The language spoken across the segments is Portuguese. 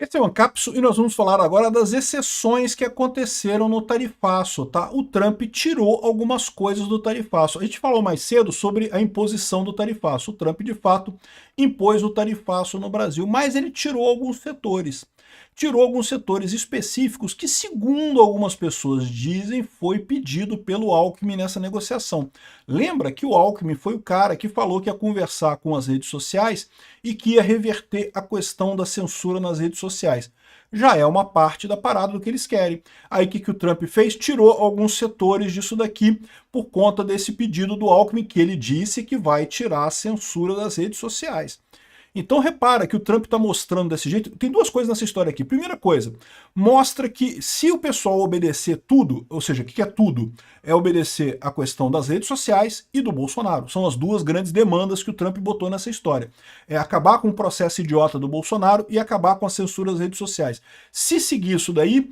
Esse é o Ancapsu e nós vamos falar agora das exceções que aconteceram no tarifaço, tá? O Trump tirou algumas coisas do tarifaço. A gente falou mais cedo sobre a imposição do tarifaço. O Trump, de fato, impôs o tarifaço no Brasil, mas ele tirou alguns setores. Tirou alguns setores específicos que, segundo algumas pessoas dizem, foi pedido pelo Alckmin nessa negociação. Lembra que o Alckmin foi o cara que falou que ia conversar com as redes sociais e que ia reverter a questão da censura nas redes sociais. Já é uma parte da parada do que eles querem. Aí o que o Trump fez? Tirou alguns setores disso daqui por conta desse pedido do Alckmin, que ele disse que vai tirar a censura das redes sociais. Então repara que o Trump está mostrando desse jeito. Tem duas coisas nessa história aqui. Primeira coisa, mostra que se o pessoal obedecer tudo, ou seja, o que é tudo? É obedecer a questão das redes sociais e do Bolsonaro. São as duas grandes demandas que o Trump botou nessa história. É acabar com o processo idiota do Bolsonaro e acabar com a censura das redes sociais. Se seguir isso daí,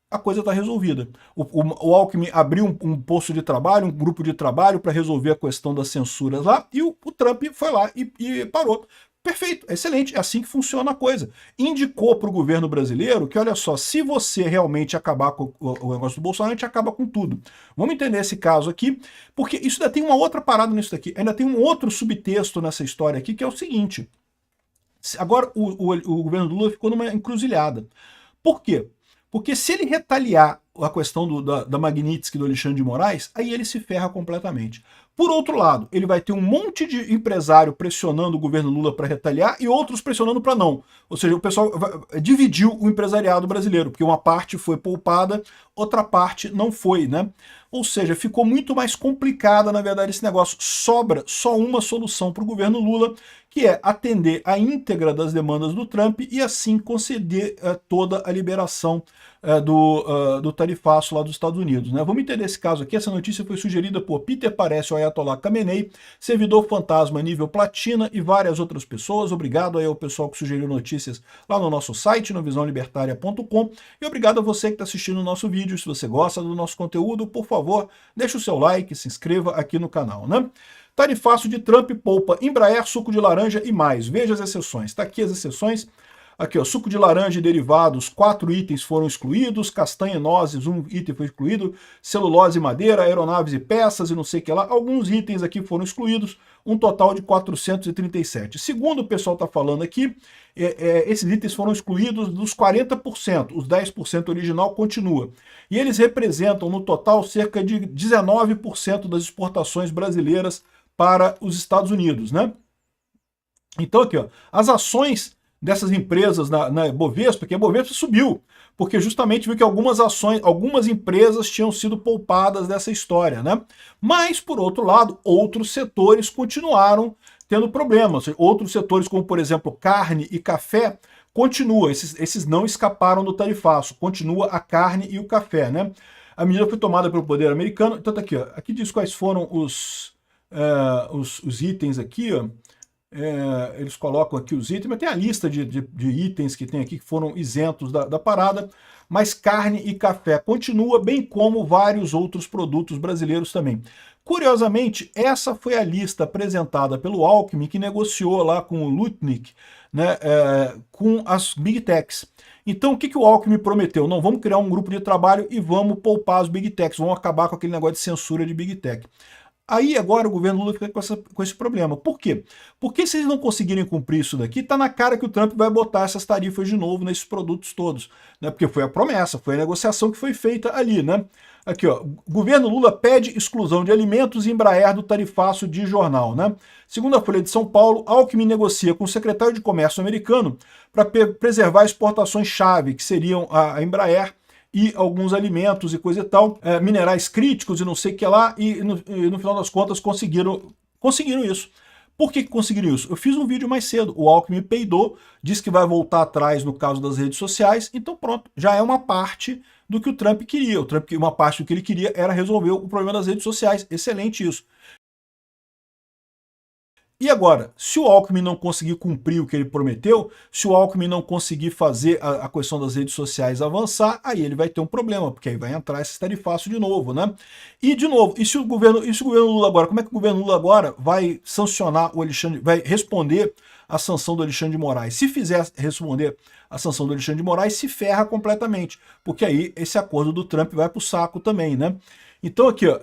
a coisa está resolvida. O Alckmin abriu um posto de trabalho, um grupo de trabalho para resolver a questão das censuras lá, e o Trump foi lá e parou. Perfeito, excelente, é assim que funciona a coisa. Indicou para o governo brasileiro que, olha só, se você realmente acabar com o negócio do Bolsonaro, a gente acaba com tudo. Vamos entender esse caso aqui, porque isso ainda tem uma outra parada nisso daqui, ainda tem um outro subtexto nessa história aqui, que é o seguinte. Agora o governo Lula ficou numa encruzilhada. Por quê? Porque se ele retaliar a questão da Magnitsky do Alexandre de Moraes, aí ele se ferra completamente. Por outro lado, ele vai ter um monte de empresário pressionando o governo Lula para retaliar e outros pressionando para não. Ou seja, o pessoal dividiu o empresariado brasileiro, porque uma parte foi poupada, outra parte não foi, né? Ou seja, ficou muito mais complicada, na verdade, esse negócio. Sobra só uma solução para o governo Lula, que é atender a íntegra das demandas do Trump e assim conceder toda a liberação do tarifaço lá dos Estados Unidos, né? Vamos entender esse caso aqui. Essa notícia foi sugerida por Peter Parece, o Ayatollah Khamenei, servidor fantasma nível platina e várias outras pessoas. Obrigado aí ao pessoal que sugeriu notícias lá no nosso site, no visãolibertaria.com, e obrigado a você que está assistindo o nosso vídeo. Se você gosta do nosso conteúdo, por favor, deixe o seu like, se inscreva aqui no canal, né? Tarifaço de Trump poupa Embraer, suco de laranja e mais. Veja as exceções. Está aqui as exceções. Aqui, ó, suco de laranja e derivados, 4 itens foram excluídos, castanha e nozes, 1 item foi excluído, celulose e madeira, aeronaves e peças e não sei o que lá, alguns itens aqui foram excluídos, um total de 437. Segundo o pessoal está falando aqui, esses itens foram excluídos dos 40%, os 10% original continua. E eles representam, no total, cerca de 19% das exportações brasileiras para os Estados Unidos, né? Então aqui, ó, as ações dessas empresas na Bovespa, que a Bovespa subiu, porque justamente viu que algumas empresas tinham sido poupadas dessa história, né? Mas, por outro lado, outros setores continuaram tendo problemas. Outros setores, como por exemplo carne e café, continuam, esses não escaparam do tarifaço, continua a carne e o café, né? A medida foi tomada pelo poder americano, então tá aqui, ó, aqui diz quais foram os itens aqui, ó. Eles colocam aqui os itens, mas tem a lista de itens que tem aqui que foram isentos da parada, mas carne e café continua, bem como vários outros produtos brasileiros também. Curiosamente, essa foi a lista apresentada pelo Alckmin, que negociou lá com o Lutnick, né, com as Big Techs. Então, o que o Alckmin prometeu? Não, vamos criar um grupo de trabalho e vamos poupar as Big Techs, vamos acabar com aquele negócio de censura de Big Tech. Aí agora o governo Lula fica com esse problema. Por quê? Porque se eles não conseguirem cumprir isso daqui, tá na cara que o Trump vai botar essas tarifas de novo nesses produtos todos, né? Porque foi a promessa, foi a negociação que foi feita ali, né? Aqui, ó, o governo Lula pede exclusão de alimentos e Embraer do tarifaço de jornal, né? Segundo a Folha de São Paulo, Alckmin negocia com o secretário de Comércio americano para preservar exportações-chave, que seriam a Embraer e alguns alimentos e coisa e tal, minerais críticos e não sei o que lá, e no final das contas conseguiram isso. Por que conseguiram isso? Eu fiz um vídeo mais cedo, o Alckmin peidou, disse que vai voltar atrás no caso das redes sociais, então pronto, já é uma parte do que o Trump queria. Uma parte do que ele queria era resolver o problema das redes sociais, excelente isso. E agora, se o Alckmin não conseguir cumprir o que ele prometeu, se o Alckmin não conseguir fazer a questão das redes sociais avançar, aí ele vai ter um problema, porque aí vai entrar esse tarifaço de novo, né? E, de novo, e se o governo Lula agora, como é que o governo Lula agora vai sancionar o Alexandre, vai responder a sanção do Alexandre de Moraes? Se fizer responder a sanção do Alexandre de Moraes, se ferra completamente, porque aí esse acordo do Trump vai para o saco também, né? Então aqui, ó,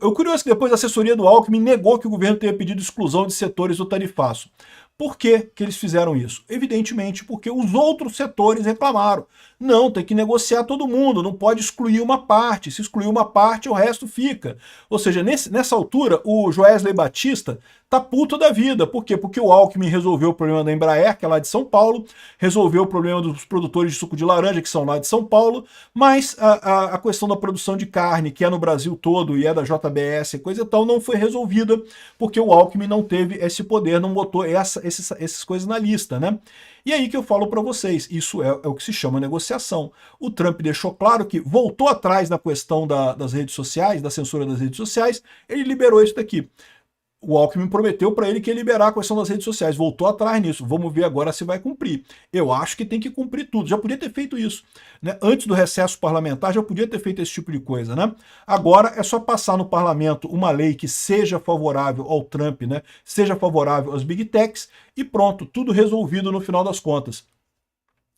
o curioso que depois a assessoria do Alckmin negou que o governo tenha pedido exclusão de setores do tarifaço. Por que que eles fizeram isso? Evidentemente porque os outros setores reclamaram. Não, tem que negociar todo mundo, não pode excluir uma parte. Se excluir uma parte, o resto fica. Ou seja, nessa altura, o Joesley Batista tá puto da vida. Por quê? Porque o Alckmin resolveu o problema da Embraer, que é lá de São Paulo, resolveu o problema dos produtores de suco de laranja, que são lá de São Paulo, mas a questão da produção de carne, que é no Brasil todo e é da JBS e coisa e tal, não foi resolvida, porque o Alckmin não teve esse poder, não botou essas coisas na lista, né? E aí que eu falo para vocês, isso é o que se chama negociação. O Trump deixou claro que voltou atrás na questão das redes sociais, da censura das redes sociais, ele liberou isso daqui. O Alckmin prometeu para ele que ia liberar a questão das redes sociais, voltou atrás nisso, vamos ver agora se vai cumprir. Eu acho que tem que cumprir tudo, já podia ter feito isso, né? Antes do recesso parlamentar já podia ter feito esse tipo de coisa, né? Agora é só passar no parlamento uma lei que seja favorável ao Trump, né? Seja favorável às Big Techs e pronto, tudo resolvido no final das contas.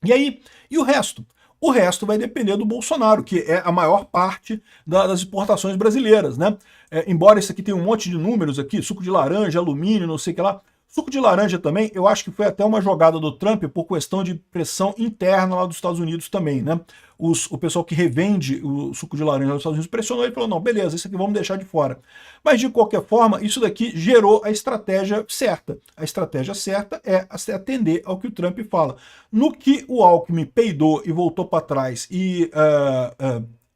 E aí, e o resto? O resto vai depender do Bolsonaro, que é a maior parte das exportações brasileiras, né? Embora isso aqui tenha um monte de números aqui, suco de laranja, alumínio, não sei o que lá. Suco de laranja também, eu acho que foi até uma jogada do Trump por questão de pressão interna lá dos Estados Unidos também, né? O pessoal que revende o suco de laranja nos Estados Unidos pressionou ele e falou, não, beleza, isso aqui vamos deixar de fora. Mas, de qualquer forma, isso daqui gerou a estratégia certa. A estratégia certa é atender ao que o Trump fala. No que o Alckmin peidou e voltou para trás e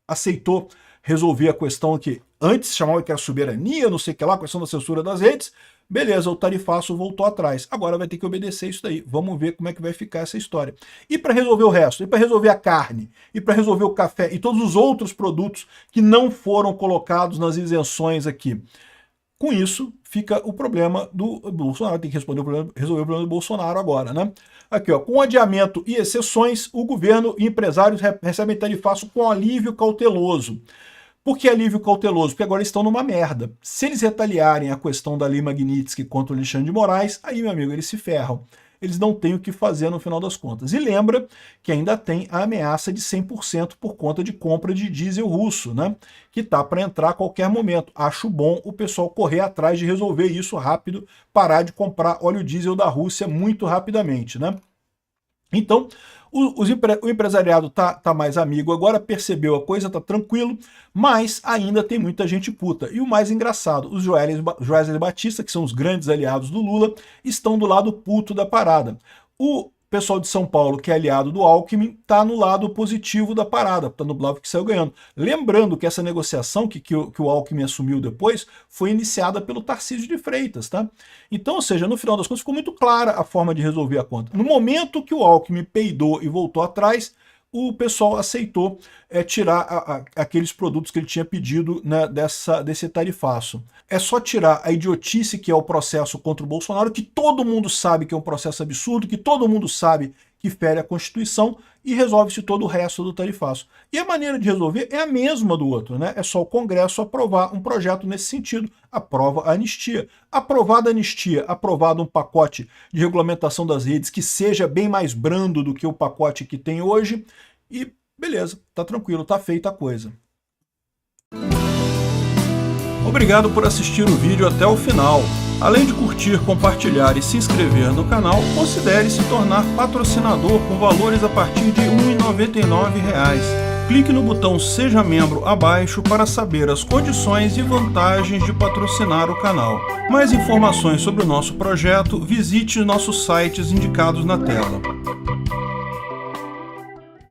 aceitou resolver a questão que antes chamava que era soberania, não sei o que lá, a questão da censura das redes, beleza, o tarifaço voltou atrás. Agora vai ter que obedecer isso daí. Vamos ver como é que vai ficar essa história. E para resolver o resto? E para resolver a carne? E para resolver o café? E todos os outros produtos que não foram colocados nas isenções aqui? Com isso, fica o problema do Bolsonaro. Tem que resolver o problema do Bolsonaro agora, né? Aqui, ó, com adiamento e exceções, o governo e empresários recebem tarifaço com alívio cauteloso. Por que alívio cauteloso? Porque agora estão numa merda. Se eles retaliarem a questão da Lei Magnitsky contra o Alexandre de Moraes, aí, meu amigo, eles se ferram. Eles não têm o que fazer no final das contas. E lembra que ainda tem a ameaça de 100% por conta de compra de diesel russo, né? Que tá para entrar a qualquer momento. Acho bom o pessoal correr atrás de resolver isso rápido, parar de comprar óleo diesel da Rússia muito rapidamente, né? Então, o empresariado tá mais amigo agora, percebeu a coisa, tá tranquilo, mas ainda tem muita gente puta. E o mais engraçado, os Joesley Batista, que são os grandes aliados do Lula, estão do lado puto da parada. O pessoal de São Paulo, que é aliado do Alckmin, tá no lado positivo da parada, tá no lado que saiu ganhando. Lembrando que essa negociação que o Alckmin assumiu depois foi iniciada pelo Tarcísio de Freitas, tá? Então, ou seja, no final das contas ficou muito clara a forma de resolver a conta. No momento que o Alckmin peidou e voltou atrás, o pessoal aceitou tirar aqueles produtos que ele tinha pedido, né, desse tarifaço. É só tirar a idiotice que é o processo contra o Bolsonaro, que todo mundo sabe que é um processo absurdo, que todo mundo sabe que fere a Constituição, e resolve-se todo o resto do tarifaço. E a maneira de resolver é a mesma do outro, né? É só o Congresso aprovar um projeto nesse sentido. Aprova a anistia. Aprovada a anistia, aprovado um pacote de regulamentação das redes que seja bem mais brando do que o pacote que tem hoje, e beleza, tá tranquilo, tá feita a coisa. Obrigado por assistir o vídeo até o final. Além de curtir, compartilhar e se inscrever no canal, considere se tornar patrocinador com valores a partir de R$ 1,99. Clique no botão Seja Membro abaixo para saber as condições e vantagens de patrocinar o canal. Mais informações sobre o nosso projeto, visite nossos sites indicados na tela.